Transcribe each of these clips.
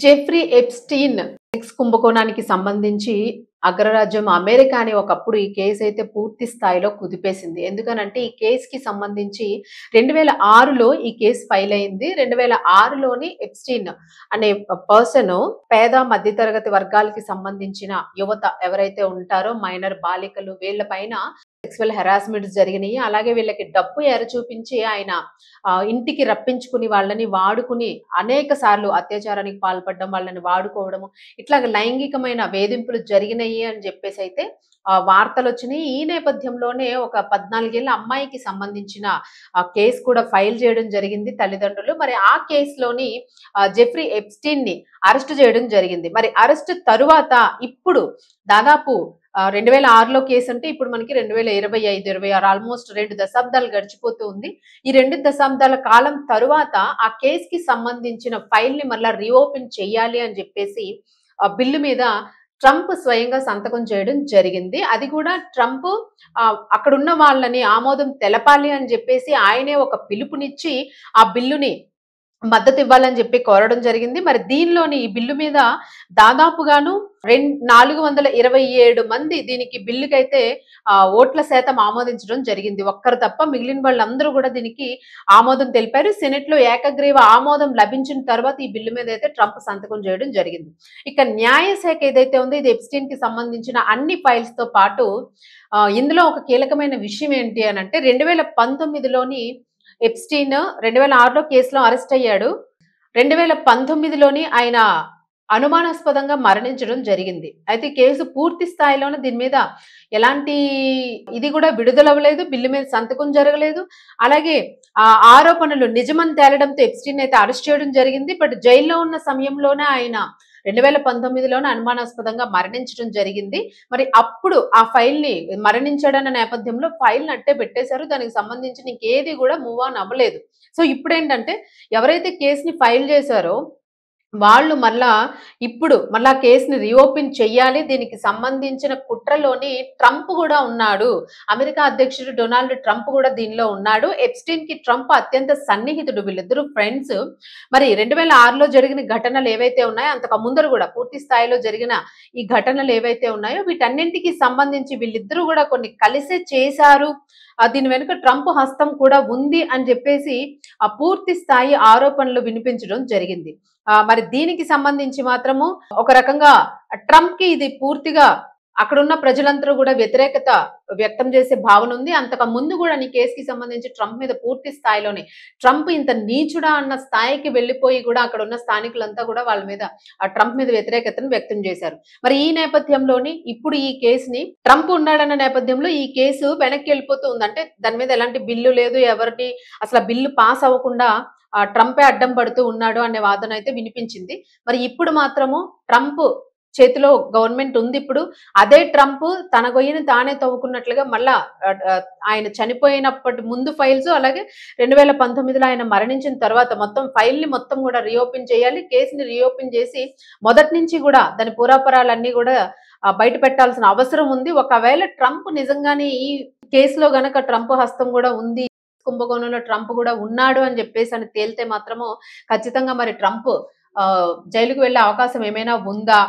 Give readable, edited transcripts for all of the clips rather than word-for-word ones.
Jeffrey Epstein sex కుంభకోణానికి సంబంధించి అగ్రరాజ్యం అమెరికాని ఒకప్పుడు ఈ కేసు అయితే పూర్తి స్థాయిలో కుదిపేసింది. ఎందుకనంటే ఈ కేసుకి సంబంధించి 2006లో ఈ కేసు ఫైల్ అయింది. 2006లోని ఎప్స్టీన్ అనే పర్సన్ పేద మధ్యతరగతి వర్గాలకి సంబంధించిన యువత ఎవరైతే ఉంటారో మైనర్ బాలికలు వీళ్ళ పైన సెక్సువల్ హెరాస్మెంట్స్ జరిగినాయి. అలాగే వీళ్ళకి డబ్బు ఎర చూపించి ఆయన ఇంటికి రప్పించుకుని వాళ్ళని వాడుకుని అనేక సార్లు అత్యాచారానికి పాల్పడడం, వాళ్ళని వాడుకోవడము, ఇట్లాగ లైంగికమైన వేధింపులు జరిగినాయి అని చెప్పేసి అయితే వార్తలు వచ్చినాయి. ఈ నేపథ్యంలోనే ఒక 14 ఏళ్ల అమ్మాయికి సంబంధించిన కేసు కూడా ఫైల్ చేయడం జరిగింది తల్లిదండ్రులు. మరి ఆ కేసులోని జెఫ్రీ ఎప్స్టీన్ ని అరెస్ట్ చేయడం జరిగింది. మరి అరెస్ట్ తరువాత ఇప్పుడు దాదాపు 2006లో కేసు అంటే ఇప్పుడు మనకి 2025, 26 ఆల్మోస్ట్ 2 దశాబ్దాలు గడిచిపోతూ ఉంది. ఈ 2 దశాబ్దాల కాలం తరువాత ఆ కేసుకి సంబంధించిన ఫైల్ ని మళ్ళా రీఓపెన్ చేయాలి అని చెప్పేసి బిల్లు మీద ట్రంప్ స్వయంగా సంతకం చేయడం జరిగింది. అది కూడా ట్రంప్ అక్కడున్న వాళ్ళని ఆమోదం తెలపాలి అని చెప్పేసి ఆయనే ఒక పిలుపునిచ్చి ఆ బిల్లుని మద్దతు ఇవ్వాలని చెప్పి కోరడం జరిగింది. మరి దీనిలోని ఈ బిల్లు మీద దాదాపుగాను 427 మంది దీనికి బిల్లుకైతే ఓట్ల శాతం ఆమోదించడం జరిగింది. ఒక్కరు తప్ప మిగిలిన వాళ్ళందరూ కూడా దీనికి ఆమోదం తెలిపారు. సెనెట్ లో ఏకగ్రీవ ఆమోదం లభించిన తర్వాత ఈ బిల్లు మీద అయితే ట్రంప్ సంతకం చేయడం జరిగింది. ఇక న్యాయశాఖ ఏదైతే ఉందో ఇది ఎప్స్టీన్ కి సంబంధించిన అన్ని ఫైల్స్ తో పాటు ఇందులో ఒక కీలకమైన విషయం ఏంటి అని అంటే 2019లోని ఎప్స్టీన్ 2006లో కేసులో అరెస్ట్ అయ్యాడు. 2019లోని ఆయన అనుమానాస్పదంగా మరణించడం జరిగింది. అయితే కేసు పూర్తి స్థాయిలోనే దీని మీద ఎలాంటి ఇది కూడా విడుదలవ్వలేదు, బిల్లు మీద సంతకం జరగలేదు. అలాగే ఆరోపణలు నిజమని తేలడంతో ఎప్స్టీన్ అయితే అరెస్ట్ చేయడం జరిగింది. బట్ జైల్లో ఉన్న సమయంలోనే ఆయన 2019లోనే అనుమానాస్పదంగా మరణించడం జరిగింది. మరి అప్పుడు ఆ ఫైల్ ని మరణించాడన్న నేపథ్యంలో ఫైల్ అట్టే పెట్టేశారు. దానికి సంబంధించి ఇంకేది కూడా మూవ్ ఆన్ అవ్వలేదు. సో ఇప్పుడు ఏంటంటే ఎవరైతే కేసుని ఫైల్ చేశారో వాళ్ళు ఇప్పుడు మళ్ళా కేసుని రీఓపెన్ చెయ్యాలి. దీనికి సంబంధించిన కుట్రలోని ట్రంప్ కూడా ఉన్నాడు. అమెరికా అధ్యక్షుడు డొనాల్డ్ ట్రంప్ కూడా దీనిలో ఉన్నాడు. ఎప్స్టీన్ కి ట్రంప్ అత్యంత సన్నిహితుడు. వీళ్ళిద్దరు ఫ్రెండ్స్. మరి 2006లో జరిగిన ఘటనలు ఏవైతే ఉన్నాయో అంతకు ముందర కూడా పూర్తి స్థాయిలో జరిగిన ఈ ఘటనలు ఏవైతే ఉన్నాయో వీటన్నింటికి సంబంధించి వీళ్ళిద్దరూ కూడా కొన్ని కలిసే చేశారు. దీని వెనుక ట్రంప్ హస్తం కూడా ఉంది అని చెప్పేసి పూర్తి స్థాయి ఆరోపణలు వినిపించడం జరిగింది. మరి దీనికి సంబంధించి మాత్రము ఒక రకంగా ట్రంప్ కి ఇది పూర్తిగా అక్కడున్న ప్రజలందరూ కూడా వ్యతిరేకత వ్యక్తం చేసే భావన ఉంది. అంతకు ముందు కూడా ఈ కేసుకి సంబంధించి ట్రంప్ మీద పూర్తి స్థాయిలోనే ట్రంప్ ఇంత నీచుడా అన్న స్థాయికి వెళ్లిపోయి కూడా అక్కడ ఉన్న స్థానికులంతా కూడా వాళ్ళ మీద ట్రంప్ మీద వ్యతిరేకతను వ్యక్తం చేశారు. మరి ఈ నేపథ్యంలోని ఇప్పుడు ఈ కేసుని ట్రంప్ ఉన్నాడన్న నేపథ్యంలో ఈ కేసు వెనక్కి వెళ్ళిపోతూ ఉంది. అంటే దాని మీద ఎలాంటి బిల్లు లేదు, ఎవరిని అసలు బిల్లు పాస్ అవ్వకుండా ట్రంపే అడ్డం పడుతూ ఉన్నాడు అనే వాదన అయితే వినిపించింది. మరి ఇప్పుడు మాత్రము ట్రంప్ చేతిలో గవర్నమెంట్ ఉంది. ఇప్పుడు అదే ట్రంప్ తన గొయ్యిని తానే తవ్వుకున్నట్లుగా మళ్ళా ఆయన చనిపోయినప్పటి ముందు ఫైల్స్, అలాగే 2019లో ఆయన మరణించిన తర్వాత మొత్తం ఫైల్ ని మొత్తం కూడా రీఓపెన్ చేయాలి. కేసుని రీఓపెన్ చేసి మొదటి నుంచి కూడా దాని పురాపరాలన్నీ కూడా బయట పెట్టాల్సిన అవసరం ఉంది. ఒకవేళ ట్రంప్ నిజంగానే ఈ కేసులో గనక ట్రంప్ హస్తం కూడా ఉంది, కుంభకోణంలో ట్రంప్ కూడా ఉన్నాడు అని చెప్పేసి అని తేలితే మాత్రము ఖచ్చితంగా మరి ట్రంప్ జైలుకు వెళ్లే అవకాశం ఏమైనా ఉందా,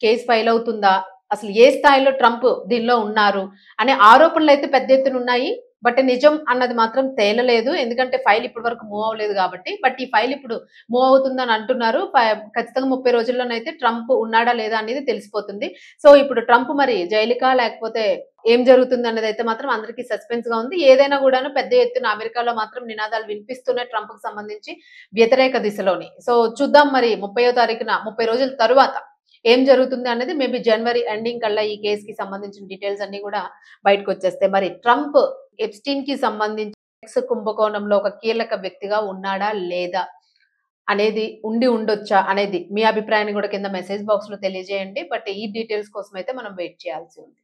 కేసు ఫైల్ అవుతుందా, అసలు ఏ స్థాయిలో ట్రంప్ దీనిలో ఉన్నారు అనే ఆరోపణలు అయితే పెద్ద ఎత్తున ఉన్నాయి. బట్ నిజం అన్నది మాత్రం తేలలేదు. ఎందుకంటే ఫైల్ ఇప్పటి వరకు మూవ్ అవ్వలేదు కాబట్టి. బట్ ఈ ఫైల్ ఇప్పుడు మూవ్ అవుతుందని అంటున్నారు. ఖచ్చితంగా 30 రోజుల్లోనైతే ట్రంప్ ఉన్నాడా లేదా అనేది తెలిసిపోతుంది. సో ఇప్పుడు ట్రంప్ మరి జైలుకా లేకపోతే ఏం జరుగుతుంది అన్నది అయితే మాత్రం అందరికీ సస్పెన్స్ గా ఉంది. ఏదైనా కూడాను పెద్ద ఎత్తున అమెరికాలో మాత్రం నినాదాలు వినిపిస్తున్నాయి ట్రంప్ కు సంబంధించి వ్యతిరేక దిశలోని. సో చూద్దాం మరి 30వ తారీఖున 30 రోజుల తరువాత ఏం జరుగుతుంది అనేది. మేబీ జనవరి ఎండింగ్ కల్లా ఈ కేసుకి సంబంధించిన డీటెయిల్స్ అన్ని కూడా బయటకు వచ్చేస్తాయి. మరి ట్రంప్ ఎప్స్టీన్ కి సంబంధించి సెక్స్ కుంభకోణంలో ఒక కీలక వ్యక్తిగా ఉన్నాడా లేదా అనేది ఉండొచ్చా అనేది మీ అభిప్రాయాన్ని కూడా కింద మెసేజ్ బాక్స్ లో తెలియజేయండి. బట్ ఈ డీటెయిల్స్ కోసం అయితే మనం వెయిట్ చేయాల్సి ఉంది.